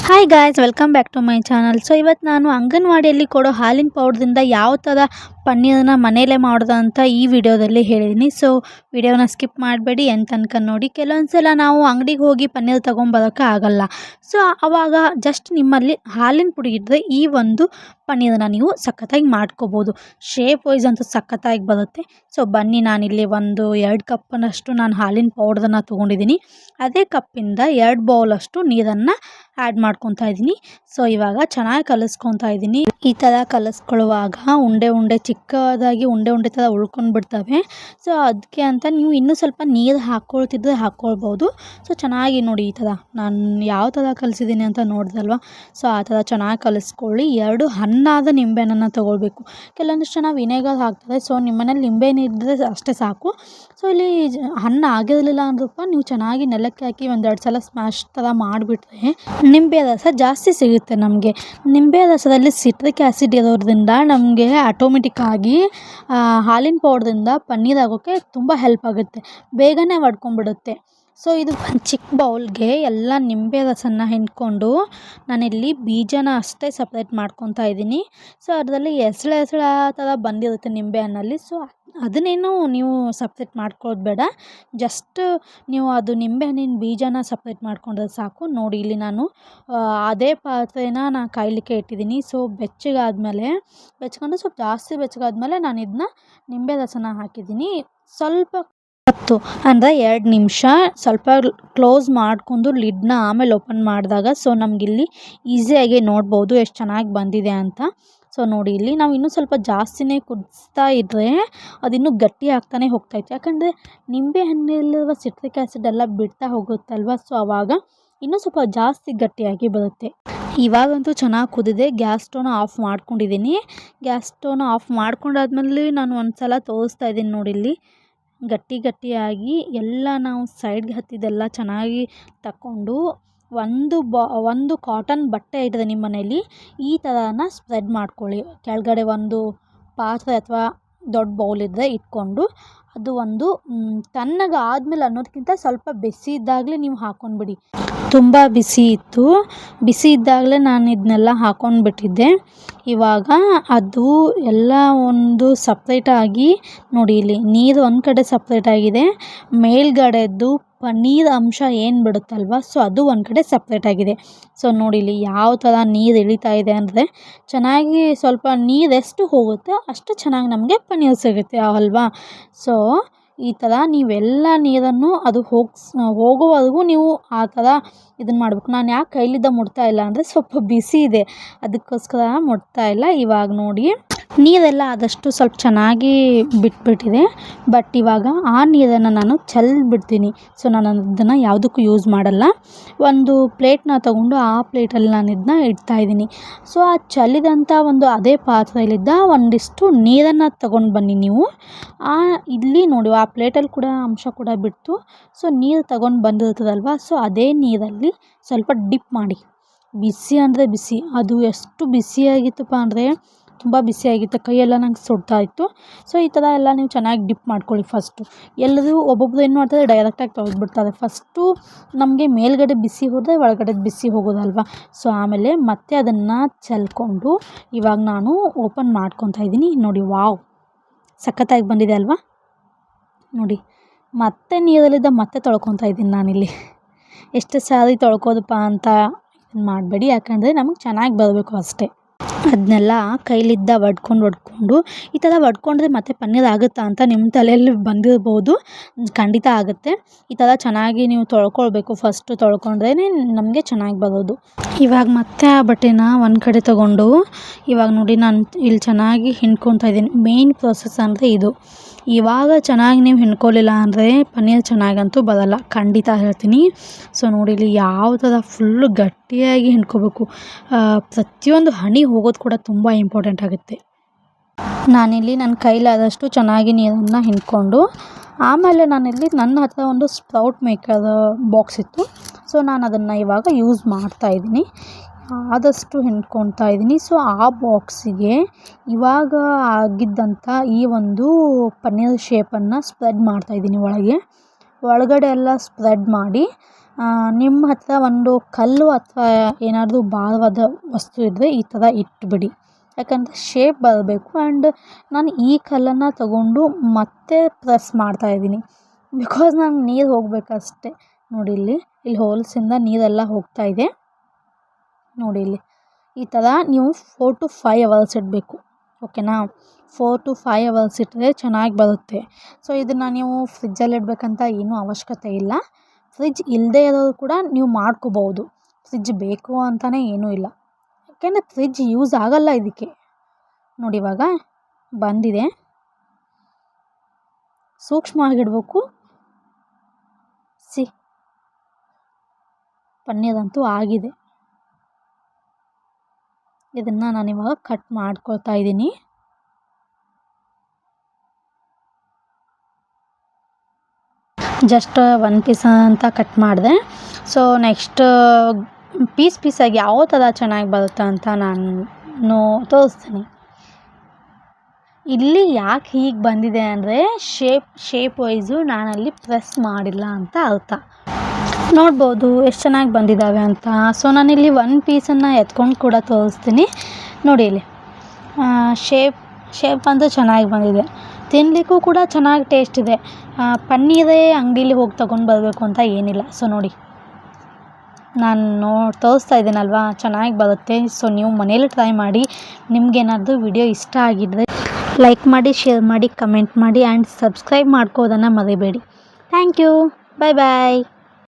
Hi guys, welcome back to my channel. So ಇವತ್ತು ನಾನು ಅಂಗನವಾಡಿಯಲ್ಲಿ ಕೊಡೋ ಹಾಲಿನ ಪೌಡ್ರಿಂದ ಯಾವ ಥರ ಪನ್ನೀರನ್ನ ಮನೆಯಲ್ಲೇ ಮಾಡೋದು ಅಂತ ಈ ವಿಡಿಯೋದಲ್ಲಿ ಹೇಳಿದ್ದೀನಿ. ಸೊ ವಿಡಿಯೋನ ಸ್ಕಿಪ್ ಮಾಡಬೇಡಿ, ಎಂತ ತನಕ ನೋಡಿ. ಕೆಲವೊಂದು ಸಲ ನಾವು ಅಂಗಡಿಗೆ ಹೋಗಿ ಪನ್ನೀರ್ ತೊಗೊಂಬರೋಕ್ಕೆ ಆಗಲ್ಲ. ಸೊ ಆವಾಗ ಜಸ್ಟ್ ನಿಮ್ಮಲ್ಲಿ ಹಾಲಿನ ಪುಡಿ ಇದ್ದರೆ ಈ ಒಂದು ಪನ್ನೀರನ್ನ ನೀವು ಸಖತ್ತಾಗಿ ಮಾಡ್ಕೋಬೋದು. ಶೇಪ್ ವೈಸ್ ಅಂತೂ ಸಖತ್ತಾಗಿ ಬರುತ್ತೆ. ಸೊ ಬನ್ನಿ, ನಾನಿಲ್ಲಿ 1-2 ಕಪ್ನಷ್ಟು ನಾನು ಹಾಲಿನ ಪೌಡ್ರನ್ನ ತೊಗೊಂಡಿದ್ದೀನಿ. ಅದೇ ಕಪ್ಪಿಂದ 2 ಬೌಲಷ್ಟು ನೀರನ್ನು ಆ್ಯಡ್ ಮಾಡ್ಕೊತಾ ಇದ್ದೀನಿ. ಸೊ ಇವಾಗ ಚೆನ್ನಾಗಿ ಕಲಿಸ್ಕೊತಾ ಇದ್ದೀನಿ. ಈ ಥರ ಕಲಿಸ್ಕೊಳ್ಳುವಾಗ ಉಂಡೆ ಚಿಕ್ಕದಾಗಿ ಉಂಡೆ ಥರ ಉಳ್ಕೊಂಡು ಬಿಡ್ತವೆ. ಸೊ ಅದಕ್ಕೆ ಅಂತ ನೀವು ಇನ್ನೂ ಸ್ವಲ್ಪ ನೀರು ಹಾಕ್ಕೊಳ್ತಿದ್ರೆ ಹಾಕ್ಕೊಳ್ಬೋದು. ಸೊ ಚೆನ್ನಾಗಿ ನೋಡಿ, ಈ ಥರ ನಾನು ಯಾವ ಥರ ಕಲಿಸಿದ್ದೀನಿ ಅಂತ ನೋಡಿದಲ್ವ. ಸೊ ಆ ಥರ ಚೆನ್ನಾಗಿ ಕಲಿಸ್ಕೊಳ್ಳಿ. 2 ಹಣ್ಣಾದ ನಿಂಬೆಹಣ್ಣನ್ನು ತೊಗೊಳ್ಬೇಕು. ಕೆಲವೊಂದಿಷ್ಟು ಜನ ವಿನೆಗರ್ ಹಾಕ್ತಾರೆ. ಸೊ ನಿಮ್ಮ ಮನೇಲಿ ನಿಂಬೆಹಣ್ಣು ಇದ್ದರೆ ಅಷ್ಟೇ ಸಾಕು. ಸೊ ಇಲ್ಲಿ ಹಣ್ಣು ಆಗಿರಲಿಲ್ಲ ಅಂದ್ರಪ್ಪ, ನೀವು ಚೆನ್ನಾಗಿ ನೆಲಕ್ಕೆ ಹಾಕಿ 1-2 ಸಲ ಸ್ಮ್ಯಾಶ್ ಥರ ಮಾಡಿಬಿಟ್ರೆ ನಿಂಬೆ ರಸ ಜಾಸ್ತಿ ಸಿಗುತ್ತೆ ನಮಗೆ. ನಿಂಬೆ ರಸದಲ್ಲಿ ಸಿಟ್ರಿಕ್ ಆ್ಯಸಿಡ್ ಇರೋದ್ರಿಂದ ನಮಗೆ ಆಟೋಮೆಟಿಕ್ಕಾಗಿ ಹಾಲಿನ ಪೌಡ್ರಿಂದ ಪನ್ನೀರ್ ಆಗೋಕ್ಕೆ ತುಂಬ ಹೆಲ್ಪ್ ಆಗುತ್ತೆ, ಬೇಗನೆ ಒಡ್ಕೊಂಡ್ಬಿಡುತ್ತೆ. ಸೊ ಇದು ಒಂದು ಚಿಕ್ಕ ಬೌಲ್ಗೆ ಎಲ್ಲ ನಿಂಬೆ ರಸನ ಹಿಂಡ್ಕೊಂಡು ನಾನಿಲ್ಲಿ ಬೀಜನ ಅಷ್ಟೇ ಸಪ್ರೇಟ್ ಮಾಡ್ಕೊತಾ ಇದ್ದೀನಿ. ಸೊ ಅದರಲ್ಲಿ ಎಸಳೆ ಥರ ಬಂದಿರುತ್ತೆ ನಿಂಬೆ ಹಣ್ಣಲ್ಲಿ. ಸೊ ಅದನ್ನೇನು ನೀವು ಸಪ್ರೇಟ್ ಮಾಡ್ಕೊಳ್ಳೋದು ಬೇಡ. ಜಸ್ಟ್ ನೀವು ಅದು ನಿಂಬೆಹಣ್ಣಿನ ಬೀಜನ ಸಪ್ರೇಟ್ ಮಾಡ್ಕೊಂಡ್ರೆ ಸಾಕು. ನೋಡಿ, ಇಲ್ಲಿ ನಾನು ಅದೇ ಪಾತ್ರೆನ ನಾನು ಕಾಯಲಿಕ್ಕೆ ಇಟ್ಟಿದ್ದೀನಿ. ಸೊ ಬೆಚ್ಚಗೊಂಡು ಸ್ವಲ್ಪ ಜಾಸ್ತಿ ಬೆಚ್ಚಗಾದ್ಮೇಲೆ ನಾನು ಇದನ್ನ ನಿಂಬೆ ರಸನ ಹಾಕಿದ್ದೀನಿ. ಸ್ವಲ್ಪ ಹೊತ್ತು ಅಂದರೆ 2 ನಿಮಿಷ ಸ್ವಲ್ಪ ಕ್ಲೋಸ್ ಮಾಡ್ಕೊಂಡು ಲಿಡ್ನ ಆಮೇಲೆ ಓಪನ್ ಮಾಡಿದಾಗ ಸೊ ನಮಗಿಲ್ಲಿ ಈಸಿಯಾಗಿ ನೋಡ್ಬೋದು ಎಷ್ಟು ಚೆನ್ನಾಗಿ ಬಂದಿದೆ ಅಂತ. ಸೊ ನೋಡಿ, ಇಲ್ಲಿ ನಾವು ಇನ್ನೂ ಸ್ವಲ್ಪ ಜಾಸ್ತಿನೇ ಕುದಿಸ್ತಾ ಇದ್ದರೆ ಅದಿನ್ನೂ ಗಟ್ಟಿ ಆಗ್ತಾನೆ ಹೋಗ್ತಾಯಿತ್ತು. ಯಾಕಂದರೆ ನಿಂಬೆಹಣ್ಣಲ್ಲಿರುವ ಸಿಟ್ರಿಕ್ ಆ್ಯಸಿಡ್ ಎಲ್ಲ ಬಿಡ್ತಾ ಹೋಗುತ್ತಲ್ವ. ಸೊ ಆವಾಗ ಇನ್ನೂ ಸ್ವಲ್ಪ ಜಾಸ್ತಿ ಗಟ್ಟಿಯಾಗಿ ಬರುತ್ತೆ. ಇವಾಗಂತೂ ಚೆನ್ನಾಗಿ ಕುದಿದೆ. ಗ್ಯಾಸ್ ಸ್ಟವ್ನ ಆಫ್ ಮಾಡ್ಕೊಂಡಿದ್ದೀನಿ. ಗ್ಯಾಸ್ ಸ್ಟವ್ನ ಆಫ್ ಮಾಡ್ಕೊಂಡಾದ್ಮೇಲೆ ನಾನು ಒಂದು ಸಲ ತೋರಿಸ್ತಾ ಇದ್ದೀನಿ. ನೋಡಿ, ಇಲ್ಲಿ ಗಟ್ಟಿಯಾಗಿ ಎಲ್ಲ ನಾವು ಸೈಡ್ಗೆ ಹತ್ತಿದ್ದೆಲ್ಲ ಚೆನ್ನಾಗಿ ತಗೊಂಡು ಒಂದು ಕಾಟನ್ ಬಟ್ಟೆ ಇದ್ದರೆ ನಿಮ್ಮ ಮನೇಲಿ ಈ ಥರನ ಸ್ಪ್ರೆಡ್ ಮಾಡ್ಕೊಳ್ಳಿ. ಕೆಳಗಡೆ ಒಂದು ಪಾತ್ರೆ ಅಥವಾ ದೊಡ್ಡ ಬೌಲ್ ಇದ್ದರೆ ಇಟ್ಕೊಂಡು ಅದು ಒಂದು ತಣ್ಣಗೆ ಆದಮೇಲೆ ಅನ್ನೋದಕ್ಕಿಂತ ಸ್ವಲ್ಪ ಬಿಸಿ ಇದ್ದಾಗಲೇ ನೀವು ಹಾಕ್ಕೊಂಡ್ಬಿಡಿ. ತುಂಬ ಬಿಸಿ ಇತ್ತು, ಬಿಸಿ ಇದ್ದಾಗಲೇ ನಾನು ಇದನ್ನೆಲ್ಲ ಹಾಕ್ಕೊಂಡ್ಬಿಟ್ಟಿದ್ದೆ. ಇವಾಗ ಅದು ಎಲ್ಲ ಒಂದು ಸಪ್ರೇಟಾಗಿ ನೋಡಿ, ಇಲ್ಲಿ ನೀರು ಒಂದು ಕಡೆ ಸಪ್ರೇಟಾಗಿದೆ, ಮೇಲ್ಗಡೆದ್ದು ಪನ್ನೀರ್ ಅಂಶ ಏನು ಬಿಡುತ್ತಲ್ವ ಸೊ ಅದು ಒಂದು ಕಡೆ ಸಪ್ರೇಟಾಗಿದೆ. ಸೊ ನೋಡಿ, ಇಲ್ಲಿ ಯಾವ ಥರ ನೀರು ಇಳಿತಾ ಇದೆ ಅಂದರೆ ಚೆನ್ನಾಗಿ ಸ್ವಲ್ಪ ನೀರು ಎಷ್ಟು ಹೋಗುತ್ತೋ ಅಷ್ಟು ಚೆನ್ನಾಗಿ ನಮಗೆ ಪನ್ನೀರ್ ಸಿಗುತ್ತೆ ಅಲ್ವಾ. ಸೊ ಈ ಥರ ನೀವೆಲ್ಲ ನೀರನ್ನು ಅದು ಹೋಗೋವರೆಗೂ ನೀವು ಆ ಥರ ಇದನ್ನು ಮಾಡಬೇಕು. ನಾನು ಯಾಕೆ ಕೈಲಿದ್ದ ಮುಟ್ತಾ ಇಲ್ಲ ಅಂದರೆ ಸ್ವಲ್ಪ ಬಿಸಿ ಇದೆ, ಅದಕ್ಕೋಸ್ಕರ ಮುಟ್ತಾ ಇಲ್ಲ. ಇವಾಗ ನೋಡಿ, ನೀರೆಲ್ಲ ಆದಷ್ಟು ಸ್ವಲ್ಪ ಚೆನ್ನಾಗಿ ಬಿಟ್ಬಿಟ್ಟಿದೆ. ಬಟ್ ಇವಾಗ ಆ ನೀರನ್ನು ನಾನು ಬಿಡ್ತೀನಿ. ಸೊ ನಾನು ಅದನ್ನು ಯಾವುದಕ್ಕೂ ಯೂಸ್ ಮಾಡಲ್ಲ. ಒಂದು ಪ್ಲೇಟ್ನ ತೊಗೊಂಡು ಆ ಪ್ಲೇಟಲ್ಲಿ ನಾನು ಇದನ್ನ ಇಡ್ತಾಯಿದ್ದೀನಿ. ಸೊ ಆ ಚೆಲ್ಲಿದಂಥ ಒಂದು ಅದೇ ಪಾತ್ರೆಯಲ್ಲಿದ್ದ ಒಂದಿಷ್ಟು ನೀರನ್ನು ತೊಗೊಂಡು ಬನ್ನಿ ನೀವು. ಇಲ್ಲಿ ನೋಡಿ, ಆ ಪ್ಲೇಟಲ್ಲಿ ಕೂಡ ಅಂಶ ಕೂಡ ಬಿಟ್ಟು ಸೊ ನೀರು ತೊಗೊಂಡು ಬಂದಿರ್ತದಲ್ವ. ಸೊ ಅದೇ ನೀರಲ್ಲಿ ಸ್ವಲ್ಪ ಡಿಪ್ ಮಾಡಿ. ಬಿಸಿ ಅಂದರೆ ಬಿಸಿ, ಅದು ಎಷ್ಟು ಬಿಸಿಯಾಗಿತ್ತಪ್ಪ ಅಂದರೆ ತುಂಬ ಬಿಸಿಯಾಗಿತ್ತು, ಕೈಯೆಲ್ಲ ನಂಗೆ ಸುಡ್ತಾ ಇತ್ತು. ಸೊ ಈ ಥರ ಎಲ್ಲ ನೀವು ಚೆನ್ನಾಗಿ ಡಿಪ್ ಮಾಡ್ಕೊಳ್ಳಿ. ಫಸ್ಟು ಎಲ್ಲರೂ ಒಬ್ಬೊಬ್ರು ಏನು ಮಾಡ್ತಾರೆ, ಡೈರೆಕ್ಟಾಗಿ ತೊಳೆದ್ಬಿಡ್ತಾರೆ. ಫಸ್ಟು ನಮಗೆ ಮೇಲ್ಗಡೆ ಬಿಸಿ ಹೋದರೆ ಒಳಗಡೆ ಬಿಸಿ ಹೋಗೋದಲ್ವ. ಸೊ ಆಮೇಲೆ ಮತ್ತೆ ಅದನ್ನು ಚೆಲ್ಕೊಂಡು ಇವಾಗ ನಾನು ಓಪನ್ ಮಾಡ್ಕೊತಾ ಇದ್ದೀನಿ. ನೋಡಿ, ವಾವ್, ಸಖತ್ತಾಗಿ ಬಂದಿದೆ ಅಲ್ವಾ. ನೋಡಿ, ಮತ್ತೆ ನೀರಲ್ಲಿದ್ದ ಮತ್ತೆ ತೊಳ್ಕೊತಾ ಇದ್ದೀನಿ ನಾನಿಲ್ಲಿ. ಎಷ್ಟು ಸಾರಿ ತೊಳ್ಕೋದಪ್ಪ ಅಂತ ಮಾಡಬೇಡಿ, ಯಾಕಂದರೆ ನಮಗೆ ಚೆನ್ನಾಗಿ ಬರಬೇಕು ಅಷ್ಟೇ. ಅದನ್ನೆಲ್ಲ ಕೈಲಿದ್ದ ಒಡ್ಕೊಂಡು ಈ ಥರ ಒಡ್ಕೊಂಡ್ರೆ ಮತ್ತೆ ಪನ್ನೀರ್ ಆಗುತ್ತಾ ಅಂತ ನಿಮ್ಮ ತಲೆಯಲ್ಲಿ ಬಂದಿರ್ಬೋದು. ಖಂಡಿತ ಆಗುತ್ತೆ. ಈ ಥರ ಚೆನ್ನಾಗಿ ನೀವು ತೊಳ್ಕೊಳ್ಬೇಕು. ಫಸ್ಟು ತೊಳ್ಕೊಂಡ್ರೇ ನಮಗೆ ಚೆನ್ನಾಗಿ ಬರೋದು. ಇವಾಗ ಮತ್ತೆ ಆ ಬಟ್ಟೆನ ಒಂದು ಕಡೆ ತೊಗೊಂಡು ಇವಾಗ ನೋಡಿ, ನಾನು ಇಲ್ಲಿ ಚೆನ್ನಾಗಿ ಹಿಂಡ್ಕೊತಾ ಇದ್ದೀನಿ. ಮೇಯ್ನ್ ಪ್ರೊಸೆಸ್ ಅಂದರೆ ಇದು. ಇವಾಗ ಚೆನ್ನಾಗಿ ನೀವು ಹಿಂಡ್ಕೊಳ್ಳಿಲ್ಲ ಅಂದರೆ ಪನ್ನೀರ್ ಚೆನ್ನಾಗಂತೂ ಬರೋಲ್ಲ, ಖಂಡಿತ ಹೇಳ್ತೀನಿ. ಸೊ ನೋಡಿ, ಇಲ್ಲಿ ಯಾವ ಥರ ಫುಲ್ಲು ಗಟ್ಟಿಯಾಗಿ ಹಿಂಡ್ಕೋಬೇಕು. ಪ್ರತಿಯೊಂದು ಹನಿ ಹೋಗೋದು ಕೂಡ ತುಂಬ ಇಂಪಾರ್ಟೆಂಟ್ ಆಗುತ್ತೆ. ನಾನಿಲ್ಲಿ ನನ್ನ ಕೈಲಾದಷ್ಟು ಚೆನ್ನಾಗಿ ನೀರನ್ನು ಹಿಂಡ್ಕೊಂಡು ಆಮೇಲೆ ನಾನಿಲ್ಲಿ ನನ್ನ ಹತ್ರ ಒಂದು ಸ್ಪ್ರೌಟ್ ಮೇಕರ್ ಬಾಕ್ಸ್ ಇತ್ತು. ಸೊ ನಾನು ಅದನ್ನು ಇವಾಗ ಯೂಸ್ ಮಾಡ್ತಾಯಿದ್ದೀನಿ. ಆದಷ್ಟು ಹಿಂಡ್ಕೊತಾ ಇದ್ದೀನಿ. ಸೊ ಆ ಬಾಕ್ಸಿಗೆ ಇವಾಗ ಆಗಿದ್ದಂಥ ಈ ಒಂದು ಪನ್ನೀರ್ ಶೇಪನ್ನು ಸ್ಪ್ರೆಡ್ ಮಾಡ್ತಾಯಿದ್ದೀನಿ. ಒಳಗಡೆ ಎಲ್ಲ ಸ್ಪ್ರೆಡ್ ಮಾಡಿ ನಿಮ್ಮ ಹತ್ರ ಒಂದು ಕಲ್ಲು ಅಥವಾ ಏನಾದರೂ ಭಾರವಾದ ವಸ್ತು ಇದ್ದರೆ ಈ ಥರ ಇಟ್ಬಿಡಿ. ಯಾಕಂದರೆ ಶೇಪ್ ಬರಬೇಕು. ಆ್ಯಂಡ್ ನಾನು ಈ ಕಲ್ಲನ್ನು ತಗೊಂಡು ಮತ್ತೆ ಪ್ರೆಸ್ ಮಾಡ್ತಾಯಿದ್ದೀನಿ. ಬಿಕಾಸ್ ನಂಗೆ ನೀರು ಹೋಗಬೇಕಷ್ಟೆ. ನೋಡಿ ಇಲ್ಲಿ ಹೋಲ್ಸಿಂದ ನೀರೆಲ್ಲ ಹೋಗ್ತಾ ಇದೆ. ನೋಡಿ ಈ ಥರ ನೀವು 4 to 5 ಅವರ್ಸ್ ಇಡಬೇಕು. ಓಕೆನಾ? 4 to 5 ಅವರ್ಸ್ ಇಟ್ಟರೆ ಚೆನ್ನಾಗಿ ಬರುತ್ತೆ. ಸೊ ಇದನ್ನು ನೀವು ಫ್ರಿಜ್ಜಲ್ಲಿ ಇಡಬೇಕಂತ ಏನೂ ಅವಶ್ಯಕತೆ ಇಲ್ಲ. ಫ್ರಿಜ್ ಇಲ್ಲದೇ ಇರೋರು ಕೂಡ ನೀವು ಮಾಡ್ಕೋಬೋದು. ಫ್ರಿಜ್ ಬೇಕು ಅಂತಲೇ ಏನೂ ಇಲ್ಲ. ಯಾಕೆಂದರೆ ಫ್ರಿಜ್ ಯೂಸ್ ಆಗಲ್ಲ ಇದಕ್ಕೆ. ನೋಡಿ ಇವಾಗ ಬಂದಿದೆ. ಸೂಕ್ಷ್ಮವಾಗಿಡ್ಬೇಕು. ಪನ್ನೀರಂತೂ ಆಗಿದೆ. ಇದನ್ನು ನಾನಿವಾಗ ಕಟ್ ಮಾಡ್ಕೊಳ್ತಾ ಇದ್ದೀನಿ. ಜಸ್ಟ್ 1 ಪೀಸ್ ಅಂತ ಕಟ್ ಮಾಡಿದೆ. ಸೊ ನೆಕ್ಸ್ಟ್ ಪೀಸಾಗಿ ಯಾವ ಥರ ಚೆನ್ನಾಗಿ ಬರುತ್ತೆ ಅಂತ ನಾನು ತೋರಿಸ್ತೀನಿ. ಇಲ್ಲಿ ಯಾಕೆ ಹೀಗೆ ಬಂದಿದೆ ಅಂದರೆ ಶೇಪ್ ವೈಸು ನಾನಲ್ಲಿ ಪ್ರೆಸ್ ಮಾಡಿಲ್ಲ ಅಂತ ಅರ್ಥ. ನೋಡ್ಬೋದು ಎಷ್ಟು ಚೆನ್ನಾಗಿ ಬಂದಿದ್ದಾವೆ ಅಂತ. ಸೊ ನಾನಿಲ್ಲಿ 1 ಪೀಸನ್ನು ಎತ್ಕೊಂಡು ಕೂಡ ತೋರಿಸ್ತೀನಿ. ನೋಡಿ ಇಲ್ಲಿ ಶೇಪ್ ಅಂತೂ ಚೆನ್ನಾಗಿ ಬಂದಿದೆ. ತಿನ್ನಲಿಕ್ಕೂ ಕೂಡ ಚೆನ್ನಾಗಿ ಟೇಸ್ಟ್ ಇದೆ. ಪನ್ನೀರೇ ಅಂಗಡೀಲಿ ಹೋಗಿ ತೊಗೊಂಡು ಬರಬೇಕು ಅಂತ ಏನಿಲ್ಲ. ಸೊ ನೋಡಿ ನಾನು ತೋರಿಸ್ತಾ ಇದ್ದೀನಲ್ವಾ, ಚೆನ್ನಾಗಿ ಬರುತ್ತೆ. ಸೊ ನೀವು ಮನೇಲಿ ಟ್ರೈ ಮಾಡಿ. ನಿಮಗೇನಾದರೂ ವಿಡಿಯೋ ಇಷ್ಟ ಆಗಿದ್ದರೆ ಲೈಕ್ ಮಾಡಿ, ಶೇರ್ ಮಾಡಿ, ಕಮೆಂಟ್ ಮಾಡಿ ಆ್ಯಂಡ್ ಸಬ್ಸ್ಕ್ರೈಬ್ ಮಾಡ್ಕೋದನ್ನು ಮರಿಬೇಡಿ. Thank you. Bye bye.